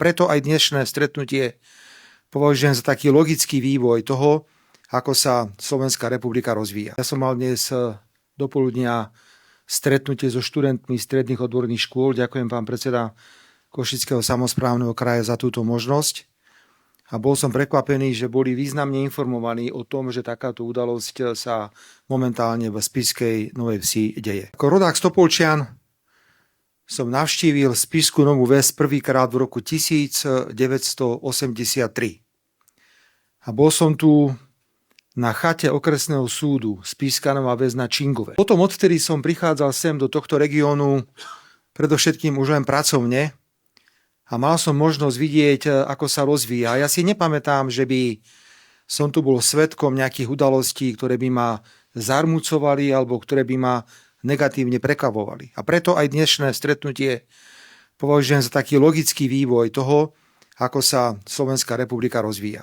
preto aj dnešné stretnutie považujem za taký logický vývoj toho, ako sa Slovenská republika rozvíja. Ja som mal dnes dopoludnia stretnutie so študentmi stredných odborných škôl. Ďakujem pán predseda Košického samosprávneho kraja za túto možnosť. A bol som prekvapený, že boli významne informovaní o tom, že takáto udalosť sa momentálne v Spišskej Novej Vsi deje. Ako rodák Stopolčian som navštívil Spišskú Novú Ves prvýkrát v roku 1983. A bol som tu na chate okresného súdu Spišská Nová Ves na Čingove. Potom odvtedy som prichádzal sem do tohto regiónu predovšetkým už len pracovne a mal som možnosť vidieť, ako sa rozvíja. Ja si nepamätám, že by som tu bol svedkom nejakých udalostí, ktoré by ma zarmucovali alebo ktoré by ma negatívne prekvapovali. A preto aj dnešné stretnutie považujem za taký logický vývoj toho, ako sa Slovenská republika rozvíja.